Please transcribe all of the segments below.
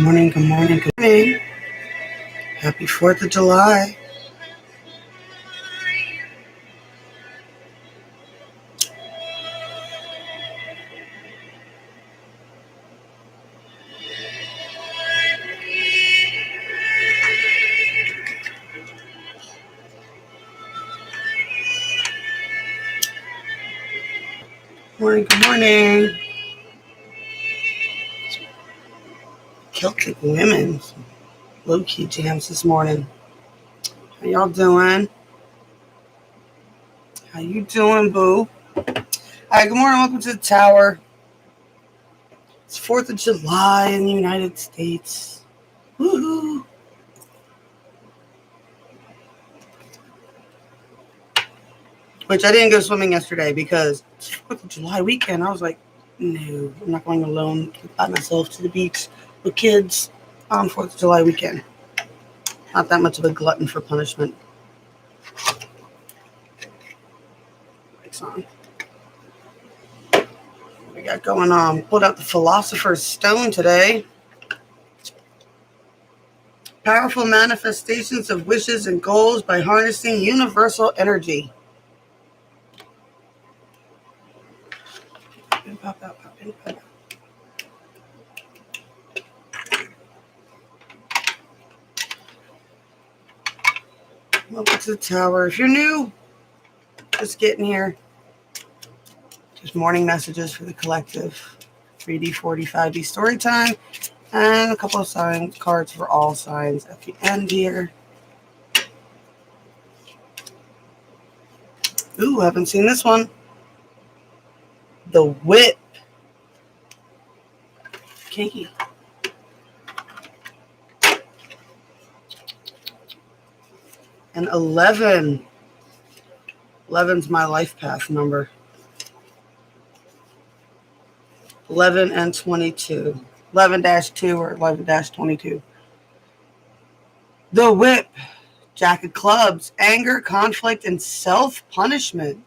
Morning, good morning, good morning. Happy 4th of July. Morning, good morning. Celtic women. Low-key jams this morning. How y'all doing? How you doing, boo? All right, good morning. Welcome to the tower. It's 4th of July in the United States. Woohoo! Which I didn't go swimming yesterday because it's 4th of July weekend. I was like, no, I'm not going alone by myself to the beach with kids on 4th of July weekend. Not that much of a glutton for punishment. On. What we got going on? Pulled out the Philosopher's Stone today. Powerful manifestations of wishes and goals by harnessing universal energy. Pop in, pop out, pop in, pop out. Welcome to the tower. If you're new, just getting here. Just morning messages for the collective. 3D, 4D, 5D story time. And a couple of sign cards for all signs at the end here. Ooh, haven't seen this one. The Whip. Kinky. And 11. 11's my life path number. 11 and 22. 11-2 or 11-22. The Whip. Jack of Clubs. Anger, conflict, and self-punishment.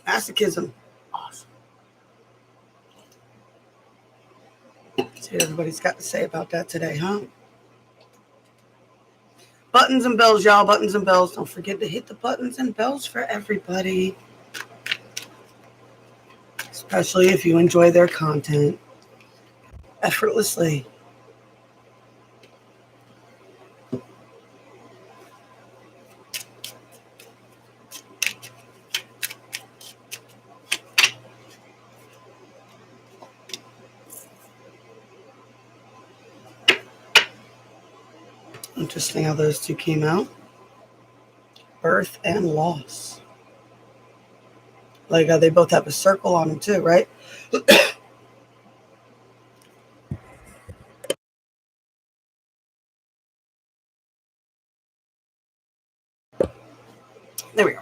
Masochism. Awesome. Let's see what everybody's got to say about that today, huh? Buttons and bells, y'all. Buttons and bells. Don't forget to hit the buttons and bells for everybody. Especially if you enjoy their content. Effortlessly. Interesting how those two came out. Birth and loss. Like they both have a circle on them too, right? There we go.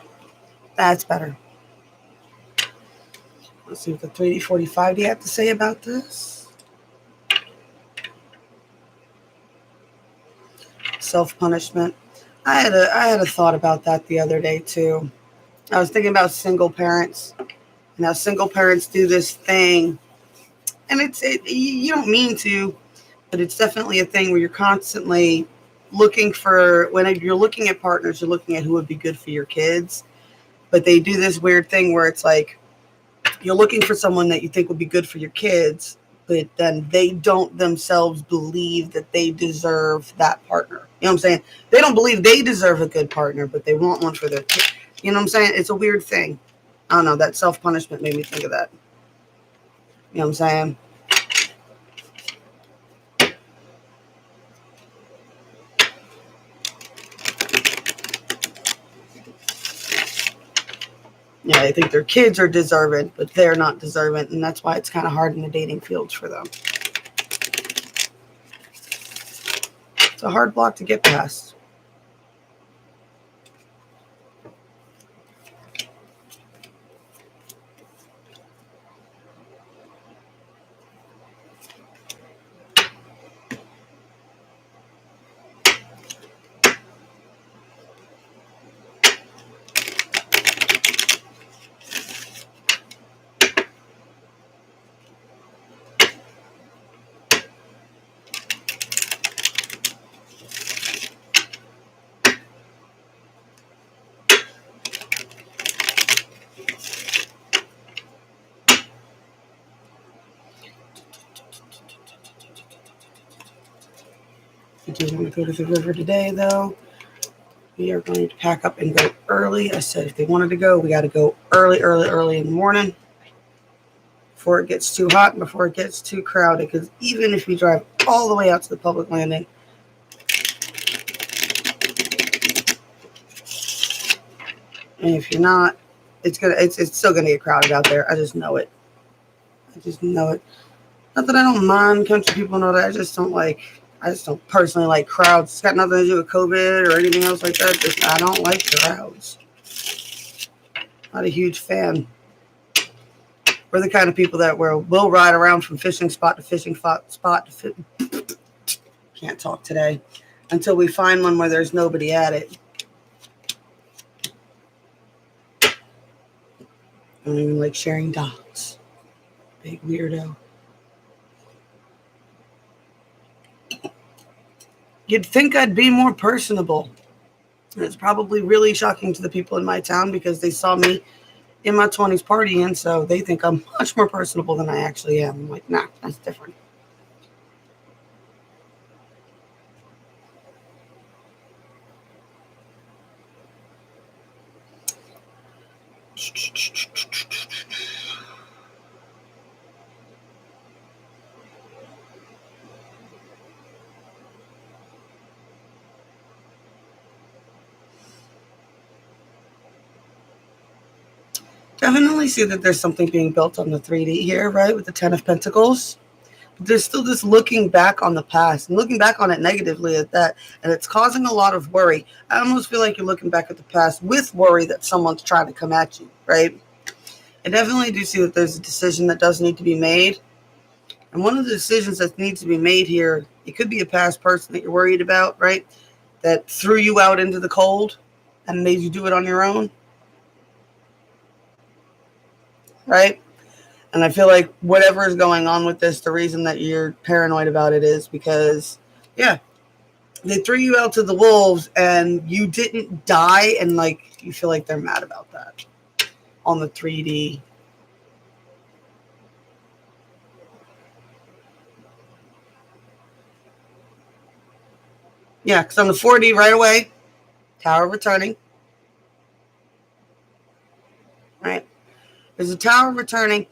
That's better. Let's see what the 3D, 4D, 5D have to say about this. Self-punishment. I had a thought about that the other day too. I was thinking about single parents and how single parents do this thing, and you don't mean to, but it's definitely a thing where you're constantly looking for, when you're looking at partners, you're looking at who would be good for your kids, but they do this weird thing where it's like you're looking for someone that you think would be good for your kids, but then they don't themselves believe that they deserve that partner. You know what I'm saying? They don't believe they deserve a good partner, but they want one for their kids. You know what I'm saying? It's a weird thing. I don't know. That self-punishment made me think of that. You know what I'm saying? Yeah, they think their kids are deserving, but they're not deserving, and that's why it's kind of hard in the dating fields for them. It's a hard block to get past. We do want to go to the river today, though. We are going to pack up and go early. I said if they wanted to go, we got to go early in the morning before it gets too hot and before it gets too crowded. Because even if you drive all the way out to the public landing, and if you're not, it's still gonna get crowded out there. I just know it. I just know it. Not that I don't mind country people and all that. I just don't personally like crowds. It's got nothing to do with COVID or anything else like that. Just I don't like crowds. Not a huge fan. We're the kind of people that will ride around from fishing spot to fishing spot to can't talk today until we find one where there's nobody at it. I don't even like sharing dogs. Big weirdo. You'd think I'd be more personable. And it's probably really shocking to the people in my town because they saw me in my 20s partying, so they think I'm much more personable than I actually am. I'm like, nah, that's different. Definitely see that there's something being built on the 3D here, right, with the 10 of Pentacles. But there's still this looking back on the past and looking back on it negatively at that, and it's causing a lot of worry. I almost feel like you're looking back at the past with worry that someone's trying to come at you, right? I definitely do see that there's a decision that does need to be made. And one of the decisions that needs to be made here, it could be a past person that you're worried about, right? That threw you out into the cold and made you do it on your own. Right? And I feel like whatever is going on with this, the reason that you're paranoid about it is because, yeah, they threw you out to the wolves and you didn't die, and like you feel like they're mad about that on the 3D. Yeah, because on the 4D right away, Tower returning. Right? There's a Tower returning.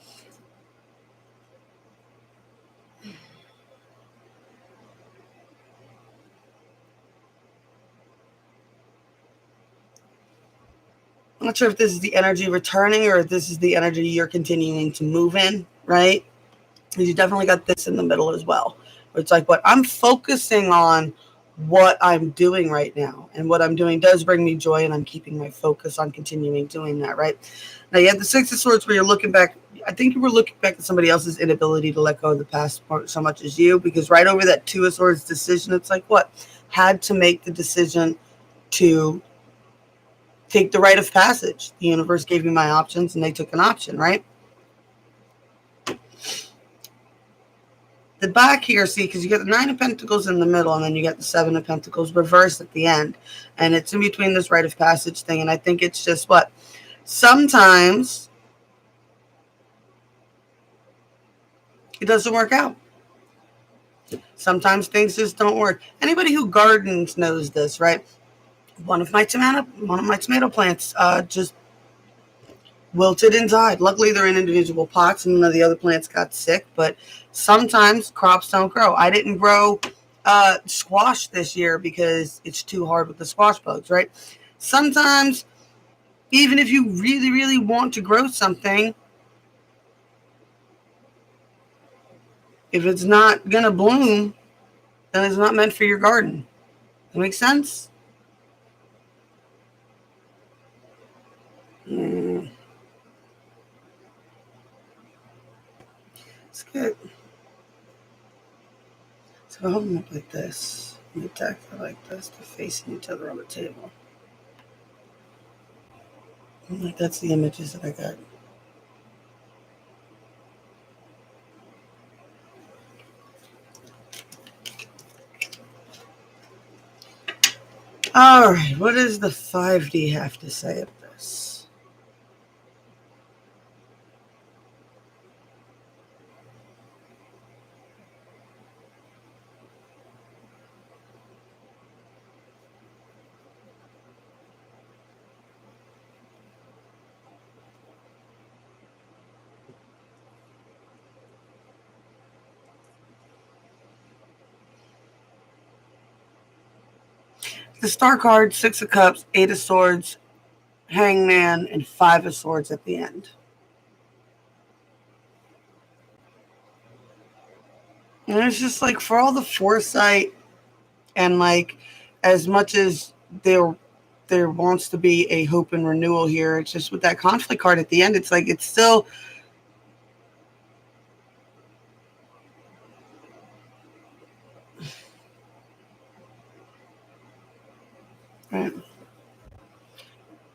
I'm not sure if this is the energy returning or if this is the energy you're continuing to move in, right? Because you definitely got this in the middle as well. It's like what I'm focusing on, what I'm doing right now, and what I'm doing does bring me joy, and I'm keeping my focus on continuing doing that, right? Now you have the Six of Swords where you're looking back. I think you were looking back at somebody else's inability to let go of the past so much as you, because right over that Two of Swords decision, it's like what? Had to make the decision to take the rite of passage. The universe gave you my options and they took an option, right? The back here, see, because you got the Nine of Pentacles in the middle and then you got the Seven of Pentacles reversed at the end. And it's in between this rite of passage thing. And I think it's just what? Sometimes it doesn't work out. Sometimes things just don't work. Anybody who gardens knows this, right? One of my tomato plants just wilted and died. Luckily, they're in individual pots, and none of the other plants got sick. But sometimes crops don't grow. I didn't grow squash this year because it's too hard with the squash bugs, right? Sometimes, even if you really, really want to grow something, if it's not going to bloom, then it's not meant for your garden. That makes sense? It's good. So hold them up like this. And attack it like this. They're facing each other on the table. Like that's the images that I got. All right, what does the 5D have to say of this? The Star card, Six of Cups, Eight of Swords, Hangman, and Five of Swords at the end. And it's just like, for all the foresight and like, as much as there wants to be a hope and renewal here, it's just with that conflict card at the end, it's like, it's still, right.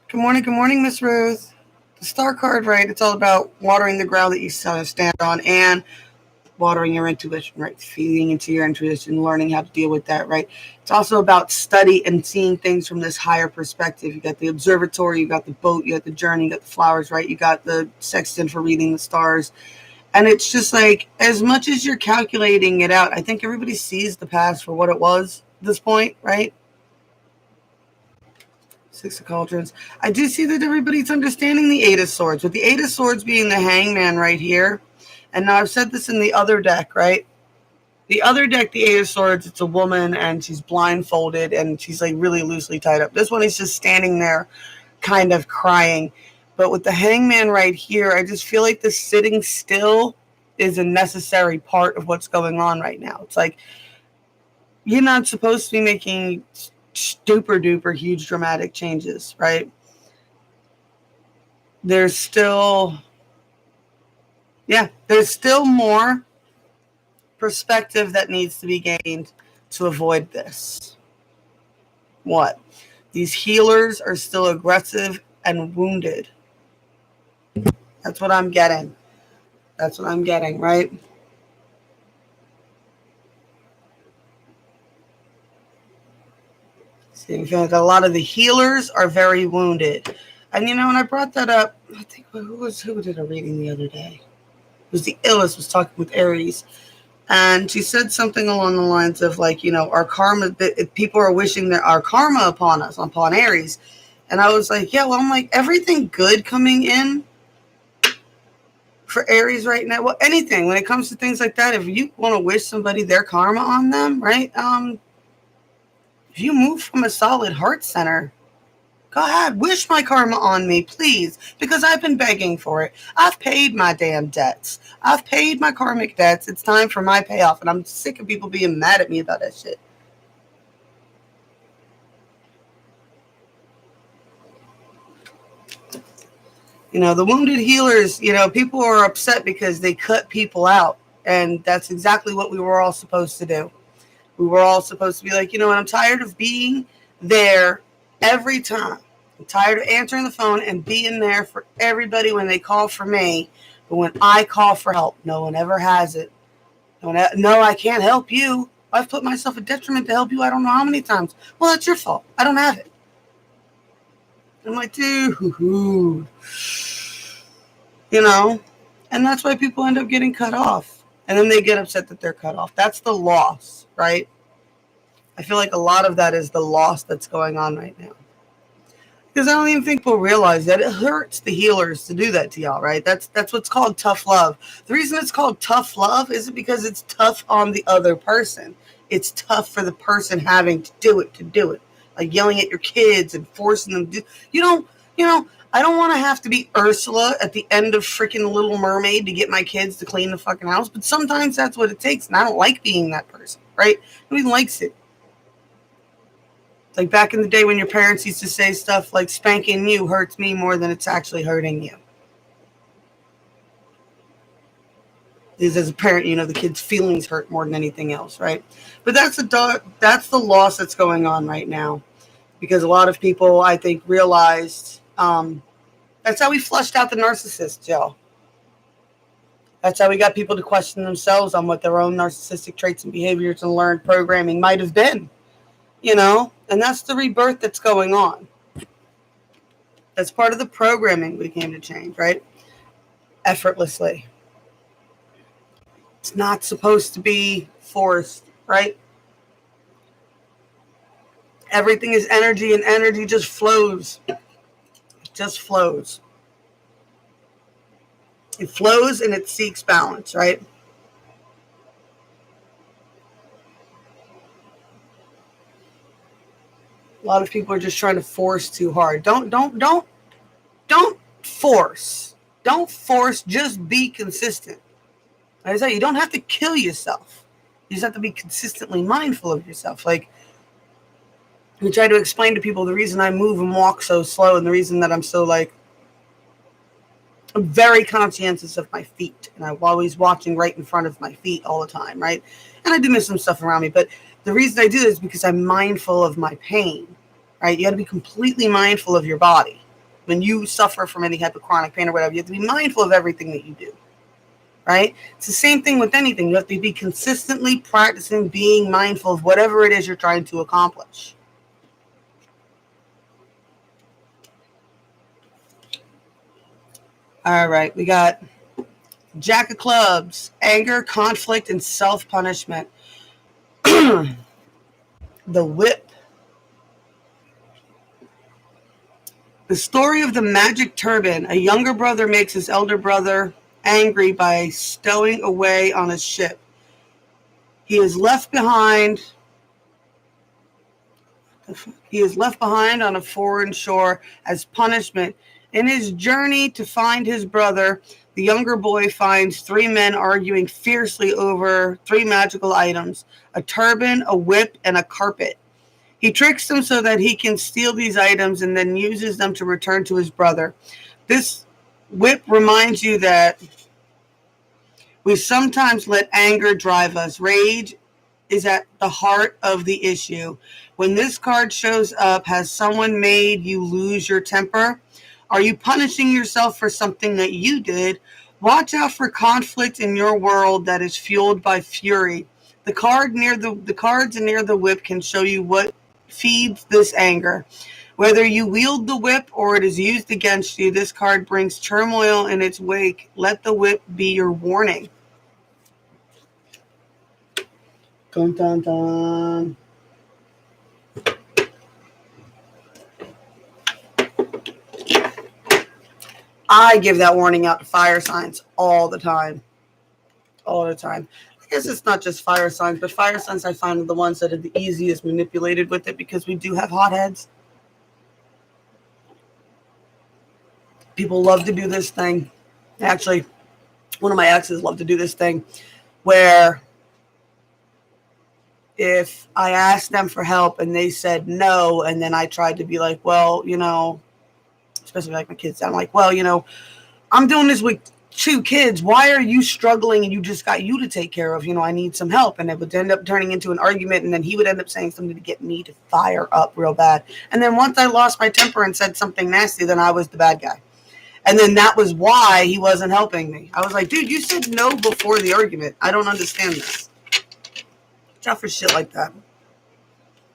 Good morning, Miss Ruth. The Star card, right? It's all about watering the ground that you stand on and watering your intuition, right? Feeding into your intuition, learning how to deal with that, right? It's also about study and seeing things from this higher perspective. You got the observatory, you got the boat, you got the journey, you got the flowers, right? You got the sextant for reading the stars. And it's just like, as much as you're calculating it out, I think everybody sees the past for what it was at this point, right? Six of Cauldrons. I do see that everybody's understanding the Eight of Swords, with the Eight of Swords being the Hangman right here. And now I've said this in the other deck, right? The other deck, the Eight of Swords, it's a woman and she's blindfolded and she's like really loosely tied up. This one is just standing there kind of crying. But with the Hangman right here, I just feel like the sitting still is a necessary part of what's going on right now. It's like, you're not supposed to be making super duper huge dramatic changes, right? There's still more perspective that needs to be gained to avoid this. What? These healers are still aggressive and wounded. That's what I'm getting. Right? See, I feel like a lot of the healers are very wounded. And when I brought that up, I think, who did a reading the other day? It was the Illus was talking with Aries. And she said something along the lines of like, our karma, people are wishing that our karma upon us, upon Aries. And I was like, yeah, well, I'm like, everything good coming in for Aries right now. Well, anything, when it comes to things like that, if you want to wish somebody their karma on them, right? If you move from a solid heart center, go ahead, wish my karma on me, please, because I've been begging for it. I've paid my damn debts. I've paid my karmic debts. It's time for my payoff, and I'm sick of people being mad at me about that shit. The wounded healers, people are upset because they cut people out, and that's exactly what we were all supposed to do. We were all supposed to be like, I'm tired of being there every time. I'm tired of answering the phone and being there for everybody when they call for me. But when I call for help, no one ever has it. No, I can't help you. I've put myself at detriment to help you I don't know how many times. Well, that's your fault. I don't have it. I'm like, dude. And that's why people end up getting cut off. And then they get upset that they're cut off. That's the loss, right? I feel like a lot of that is the loss that's going on right now. Because I don't even think people realize that it hurts the healers to do that to y'all, right? That's what's called tough love. The reason it's called tough love isn't because it's tough on the other person. It's tough for the person having to do it. Like yelling at your kids and forcing them to do. I don't want to have to be Ursula at the end of freaking Little Mermaid to get my kids to clean the fucking house. But sometimes that's what it takes. And I don't like being that person, right? Nobody likes it. Like back in the day when your parents used to say stuff like spanking you hurts me more than it's actually hurting you. Because as a parent, the kid's feelings hurt more than anything else, right? But that's the loss that's going on right now. Because a lot of people, I think, realized that's how we flushed out the narcissists, y'all. That's how we got people to question themselves on what their own narcissistic traits and behaviors and learned programming might have been. And that's the rebirth that's going on. That's part of the programming we came to change, right? Effortlessly. It's not supposed to be forced, right? Everything is energy, and energy just flows. It just flows. It flows and it seeks balance, right? A lot of people are just trying to force too hard. Don't force. Don't force. Just be consistent. Like I said, you don't have to kill yourself. You just have to be consistently mindful of yourself. Like, we try to explain to people the reason I move and walk so slow, and the reason that I'm so, like, I'm very conscientious of my feet, and I'm always watching right in front of my feet all the time, right? And I do miss some stuff around me, but the reason I do this is because I'm mindful of my pain, right? You got to be completely mindful of your body. When you suffer from any type of chronic pain or whatever, you have to be mindful of everything that you do. Right? It's the same thing with anything. You have to be consistently practicing being mindful of whatever it is you're trying to accomplish. All right, we got Jack of Clubs, anger, conflict, and self-punishment. The whip. The story of the magic turban. A younger brother makes his elder brother angry by stowing away on a ship. He is left behind on a foreign shore as punishment. In his journey to find his brother, the younger boy finds three men arguing fiercely over three magical items: a turban, a whip, and a carpet. He tricks them so that he can steal these items and then uses them to return to his brother. This whip reminds you that we sometimes let anger drive us. Rage is at the heart of the issue. When this card shows up, has someone made you lose your temper? Are you punishing yourself for something that you did? Watch out for conflict in your world that is fueled by fury. The cards near the whip can show you what feeds this anger. Whether you wield the whip or it is used against you, this card brings turmoil in its wake. Let the whip be your warning. Dun, dun, dun. I give that warning out to fire signs all the time. All the time. I guess it's not just fire signs, but fire signs I find are the ones that are the easiest manipulated with it, because we do have hotheads. People love to do this thing. Actually, one of my exes loved to do this thing where if I asked them for help and they said no, and then I tried to be like, well, especially like my kids, I'm like, well, I'm doing this with 2 kids. Why are you struggling and you just got you to take care of? I need some help. And it would end up turning into an argument, and then he would end up saying something to get me to fire up real bad. And then once I lost my temper and said something nasty, then I was the bad guy. And then that was why he wasn't helping me. I was like, dude, you said no before the argument. I don't understand this. Watch out for shit like that.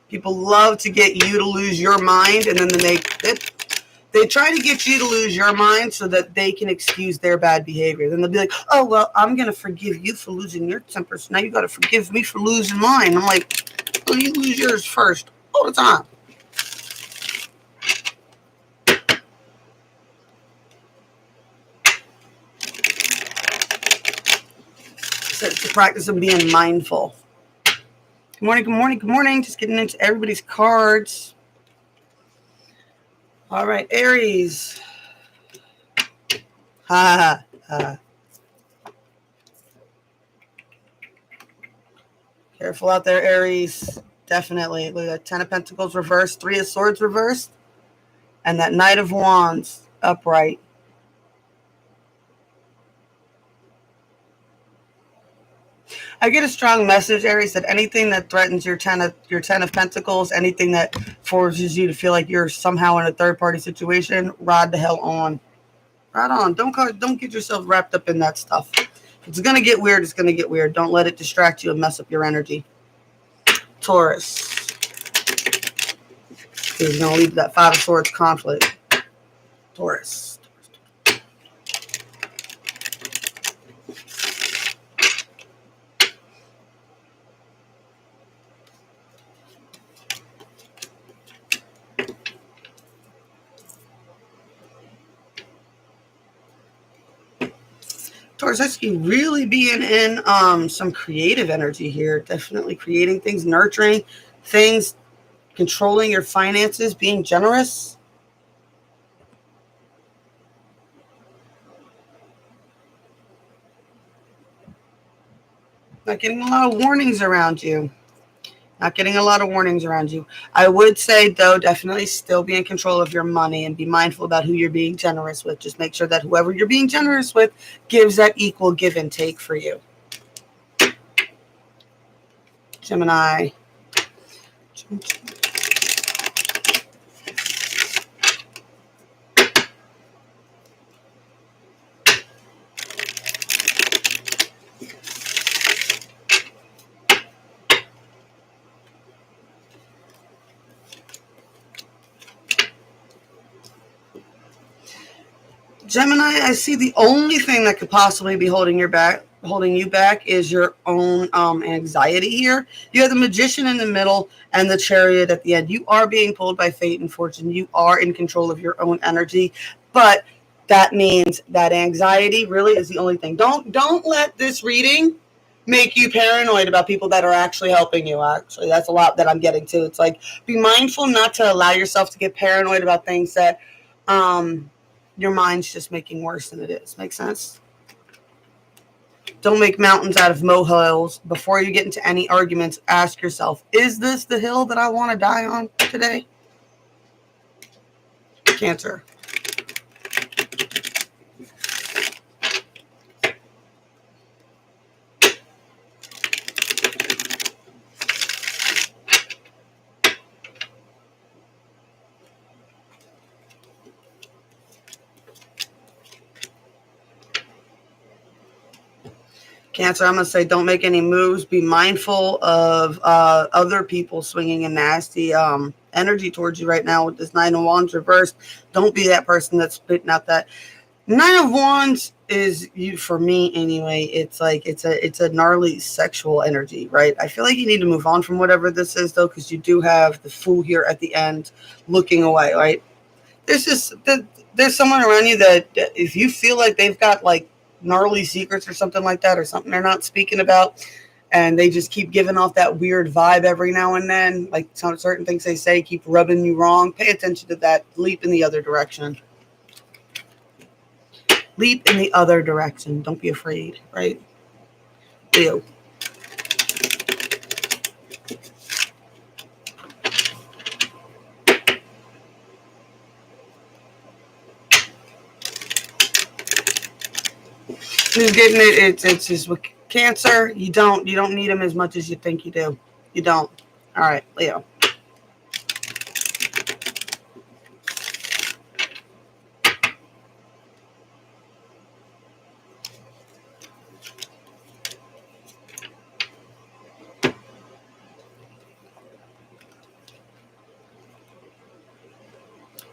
People love to get you to lose your mind, and then they try to get you to lose your mind so that they can excuse their bad behavior. Then they'll be like, oh, well, I'm going to forgive you for losing your temper, so now you got to forgive me for losing mine. I'm like, well, you lose yours first all the time. So it's the practice of being mindful. Good morning, good morning, good morning. Just getting into everybody's cards. All right, Aries. Ha ha. Careful out there, Aries. Definitely. Look at that 10 of Pentacles reversed, 3 of Swords reversed, and that Knight of Wands upright. I get a strong message, Aries, that anything that threatens your 10 of Pentacles, anything that forces you to feel like you're somehow in a third-party situation, ride the hell on. Ride on. Don't get yourself wrapped up in that stuff. If it's going to get weird, it's going to get weird. Don't let it distract you and mess up your energy. Taurus. He's going to lead that 5 of Swords conflict. Taurus. Taurus, I see really being in some creative energy here. Definitely creating things, nurturing things, controlling your finances, being generous. Not getting a lot of warnings around you. Not getting a lot of warnings around you. I would say, though, definitely still be in control of your money and be mindful about who you're being generous with. Just make sure that whoever you're being generous with gives that equal give and take for you. Gemini. Gemini, I see the only thing that could possibly be holding you back is your own anxiety here. You have the Magician in the middle and the Chariot at the end. You are being pulled by fate and fortune. You are in control of your own energy, but that means that anxiety really is the only thing. Don't let this reading make you paranoid about people that are actually helping you. Actually, that's a lot that I'm getting to. It's like, be mindful not to allow yourself to get paranoid about things that your mind's just making worse than it is. Make sense? Don't make mountains out of molehills. Before you get into any arguments, ask yourself, is this the hill that I want to die on today? Cancer. Cancer, I'm going to say don't make any moves. Be mindful of other people swinging a nasty energy towards you right now with this Nine of Wands reversed. Don't be that person that's spitting out that. Nine of Wands is, you, for me anyway, it's like it's a gnarly sexual energy, right? I feel like you need to move on from whatever this is, though, because you do have the Fool here at the end looking away, right? There's someone around you that if you feel like they've got like gnarly secrets or something like that, or something they're not speaking about, and they just keep giving off that weird vibe every now and then, like some certain things they say keep rubbing you wrong, pay attention to that. Leap in the other direction. Leap in the other direction. Don't be afraid, right? Leo. Who's getting it? It's just with Cancer. You don't need them as much as you think you do. You don't. All right, Leo.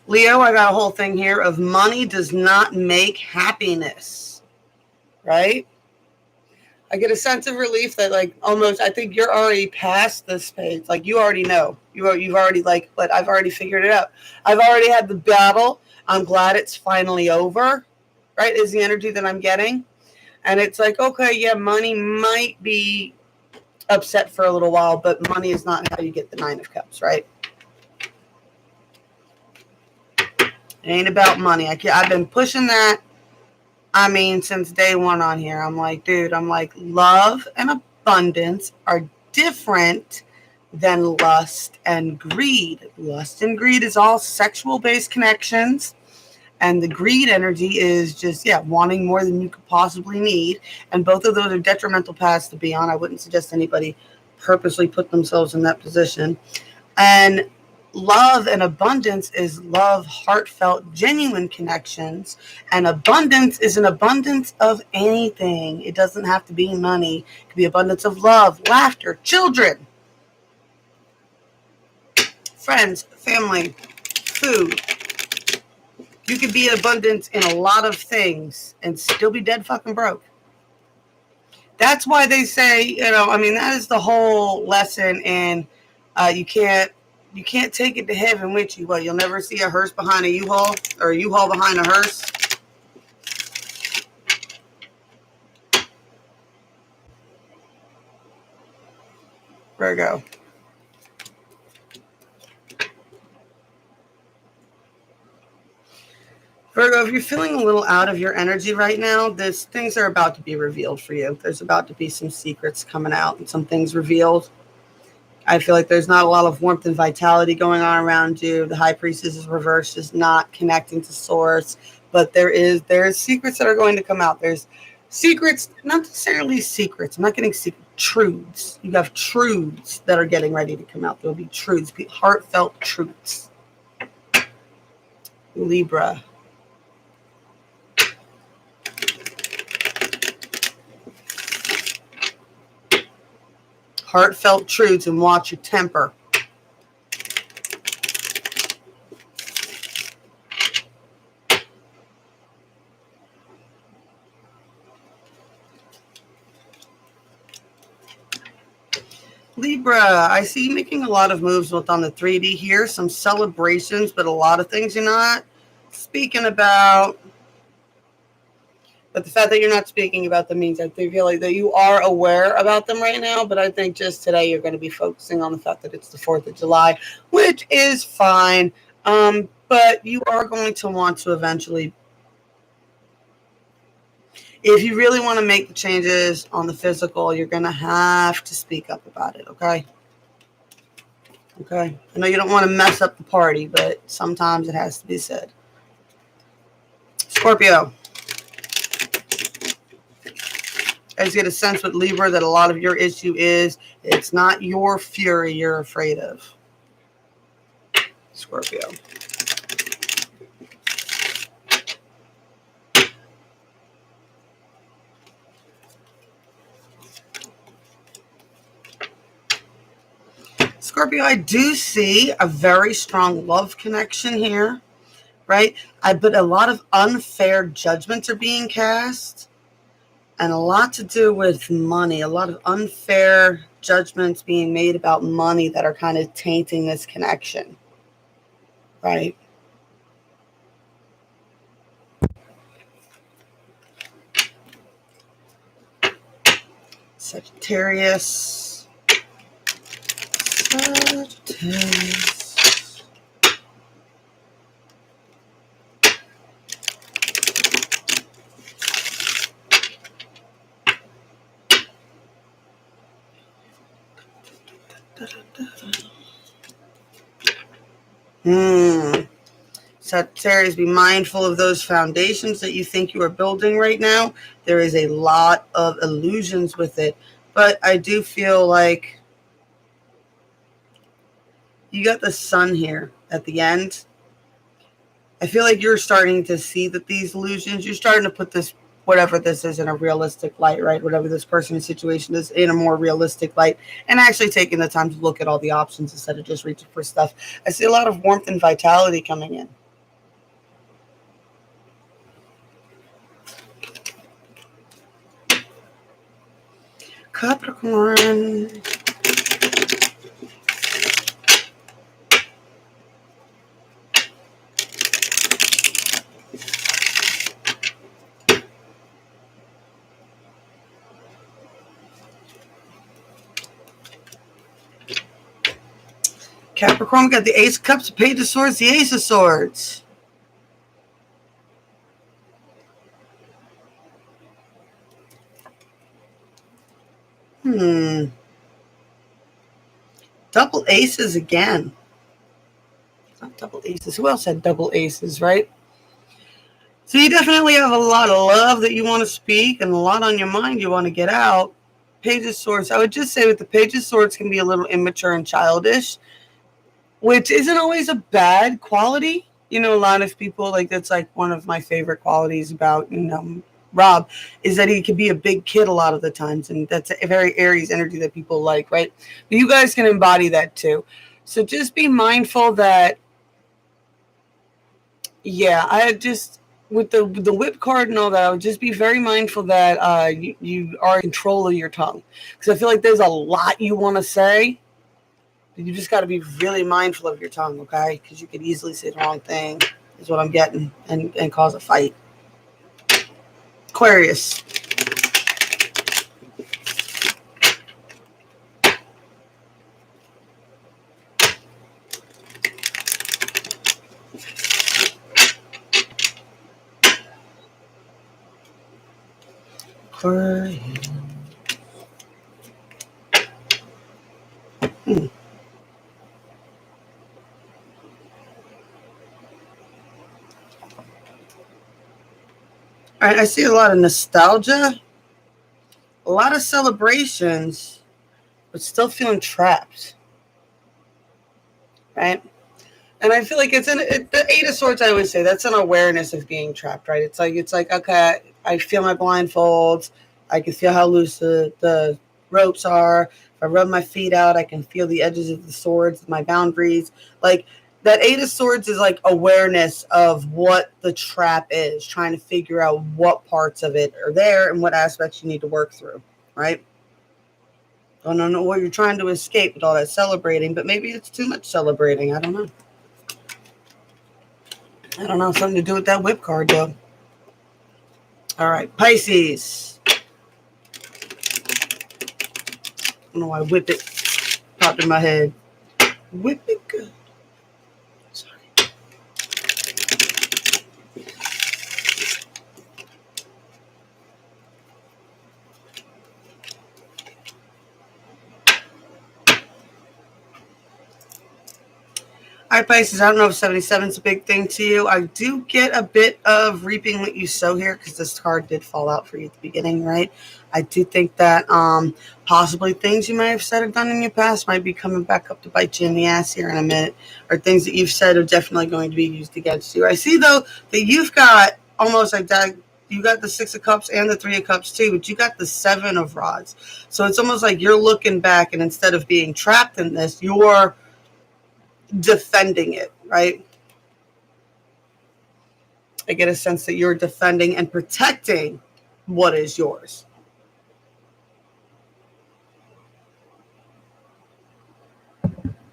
Leo, I got a whole thing here of money does not make happiness, right? I get a sense of relief that, like, almost, I think you're already past this phase. Like, you already know. You've already, like, but I've already figured it out. I've already had the battle. I'm glad it's finally over, right, is the energy that I'm getting. And it's like, okay, yeah, money might be upset for a little while, but money is not how you get the Nine of Cups, right? It ain't about money. I've been pushing that, I mean, since day one on here. I'm like, dude, love and abundance are different than lust and greed. Lust and greed is all sexual-based connections, and the greed energy is just, wanting more than you could possibly need. And both of those are detrimental paths to be on. I wouldn't suggest anybody purposely put themselves in that position. And love and abundance is love, heartfelt, genuine connections. And abundance is an abundance of anything. It doesn't have to be money. It could be abundance of love, laughter, children, friends, family, food. You could be abundant in a lot of things and still be dead fucking broke. That's why they say, that is the whole lesson in you can't take it to heaven with you. Well, you'll never see a hearse behind a U-Haul or a U-Haul behind a hearse. Virgo. Scorpio, if you're feeling a little out of your energy right now, things are about to be revealed for you. There's about to be some secrets coming out and some things revealed. I feel like there's not a lot of warmth and vitality going on around you. The High Priestess is reversed, is not connecting to Source, but there's secrets that are going to come out. There's secrets, not necessarily secrets. I'm not getting secret truths. You have truths that are getting ready to come out. There'll be truths, heartfelt truths. Libra. Heartfelt truths, and watch your temper. Libra, I see you making a lot of moves with on the 3D here, some celebrations, but a lot of things you're not speaking about. But the fact that you're not speaking about them means I feel like that you are aware about them right now. But I think just today you're going to be focusing on the fact that it's the 4th of July, which is fine. But you are going to want to eventually, if you really want to make the changes on the physical, you're going to have to speak up about it, okay? Okay? I know you don't want to mess up the party, but sometimes it has to be said. Scorpio. I just get a sense with Libra that a lot of your issue is it's not your fury you're afraid of. Scorpio. Scorpio, I do see a very strong love connection here, right? But a lot of unfair judgments are being cast. And a lot to do with money, a lot of unfair judgments being made about money that are kind of tainting this connection, right? Sagittarius. Sagittarius, be mindful of those foundations that you think you are building right now. There is a lot of illusions with it. But I do feel like you got the sun here at the end. I feel like you're starting to see that these illusions, you're starting to put this, whatever this is, in a realistic light, right? Whatever this person's situation is, in a more realistic light, and actually taking the time to look at all the options instead of just reaching for stuff. I see a lot of warmth and vitality coming in. Capricorn. Capricorn, we got the Ace of Cups, the Page of Swords, the Ace of Swords. Double aces again. It's not double aces. Who else had double aces, right? So you definitely have a lot of love that you want to speak and a lot on your mind you want to get out. Page of Swords. I would just say with the Page of Swords can be a little immature and childish, which isn't always a bad quality. You know, a lot of people, like, that's like one of my favorite qualities about, Rob, is that he can be a big kid a lot of the times, and that's a very Aries energy that people like, right? But you guys can embody that too. So just be mindful that, I just, with the whip card and all that, I would just be very mindful that you are in control of your tongue. Because I feel like there's a lot you want to say. You just got to be really mindful of your tongue, okay? Because you could easily say the wrong thing, is what I'm getting, and cause a fight. Aquarius. for you. All right, I see a lot of nostalgia, a lot of celebrations, but still feeling trapped, right? And I feel like the Eight of Swords. I always say that's an awareness of being trapped, right? It's like okay, I feel my blindfolds. I can feel how loose the ropes are. If I rub my feet out, I can feel the edges of the swords, my boundaries. Like that Eight of Swords is like awareness of what the trap is, trying to figure out what parts of it are there and what aspects you need to work through, right? I don't know what you're trying to escape with all that celebrating, but maybe it's too much celebrating. I don't know. I don't know. Something to do with that whip card, though. All right. Pisces. I don't know why whip it popped in my head. Whip it good. Sorry. All right, Pisces, I don't know if 77 is a big thing to you. I do get a bit of reaping what you sow here because this card did fall out for you at the beginning, right? I do think that possibly things you might have said or done in your past might be coming back up to bite you in the ass here in a minute, or things that you've said are definitely going to be used against you. I see, though, that you've got almost like that. You got the Six of Cups and the Three of Cups too, but you got the Seven of Rods. So it's almost like you're looking back, and instead of being trapped in this, you're defending it, right? I get a sense that you're defending and protecting what is yours.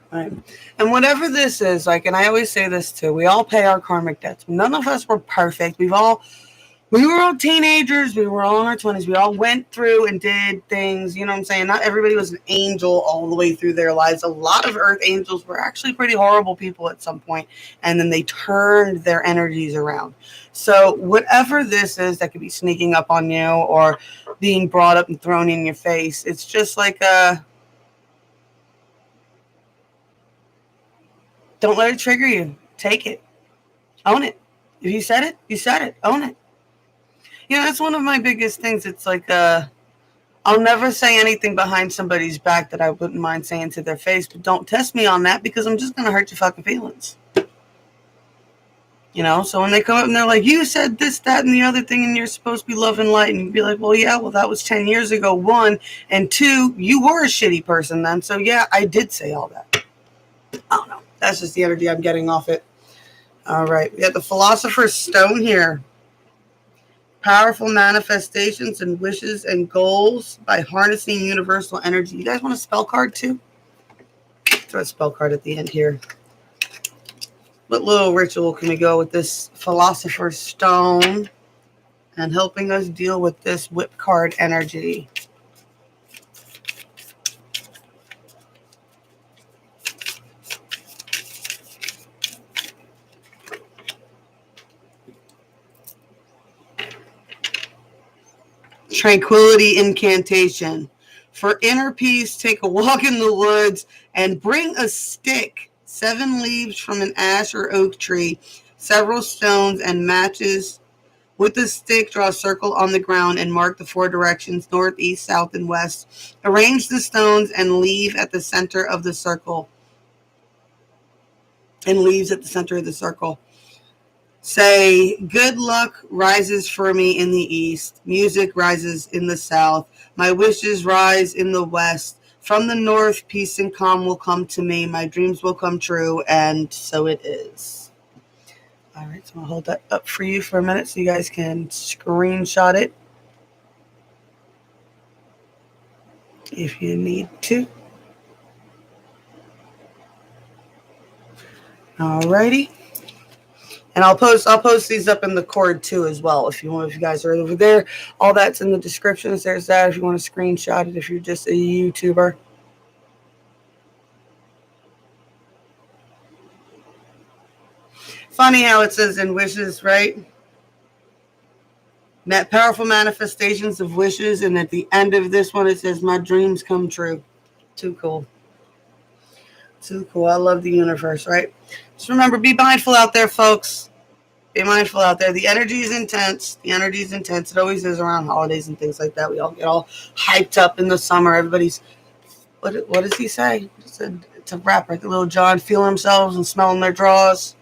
Right. And whatever this is, like, and I always say this too, we all pay our karmic debts. None of us were perfect. We were all teenagers. We were all in our 20s. We all went through and did things. You know what I'm saying? Not everybody was an angel all the way through their lives. A lot of earth angels were actually pretty horrible people at some point, and then they turned their energies around. So whatever this is that could be sneaking up on you or being brought up and thrown in your face, it's just like don't let it trigger you. Take it. Own it. If you said it, you said it. Own it. You know, that's one of my biggest things. It's like I'll never say anything behind somebody's back that I wouldn't mind saying to their face, but don't test me on that because I'm just going to hurt your fucking feelings. You know, so when they come up and they're like, you said this, that, and the other thing, and you're supposed to be love and light, and you'd be like, well, yeah, well, that was 10 years ago, one, and two, you were a shitty person then, so yeah, I did say all that. I don't know. That's just the energy I'm getting off it. All right, we got the Philosopher's Stone here. Powerful manifestations and wishes and goals by harnessing universal energy. You guys want a spell card too? Throw a spell card at the end here. What little ritual can we go with this Philosopher's Stone and helping us deal with this whip card energy? Tranquility incantation. For inner peace, take a walk in the woods and bring a stick, 7 leaves from an ash or oak tree, several stones and matches. With the stick, draw a circle on the ground and mark the 4 directions, north, east, south, and west. Arrange the stones and leave at the center of the circle. And leaves at the center of the circle. Say, good luck rises for me in the east. Music rises in the south. My wishes rise in the west. From the north, peace and calm will come to me. My dreams will come true, and so it is. All right, so I'll hold that up for you for a minute so you guys can screenshot it if you need to. All righty. And I'll post these up in the cord too as well if you guys are over there. All that's in the descriptions. There's that if you want to screenshot it if you're just a YouTuber. Funny how it says in wishes, right? Powerful manifestations of wishes. And at the end of this one, it says, my dreams come true. Too cool. Too cool. I love the universe, right? Just remember, be mindful out there, folks. Be mindful out there. The energy is intense. The energy is intense. It always is around holidays and things like that. We all get all hyped up in the summer. Everybody's, what does he say? It's a rapper, like Little John, feeling themselves and smelling their drawers.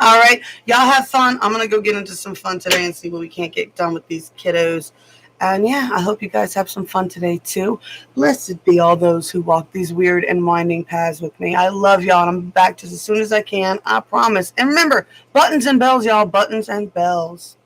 All right. Y'all have fun. I'm going to go get into some fun today and see what we can't get done with these kiddos. And yeah, I hope you guys have some fun today too. Blessed be all those who walk these weird and winding paths with me. I love y'all, and I'm back just as soon as I can. I promise. And remember, buttons and bells, y'all. Buttons and bells.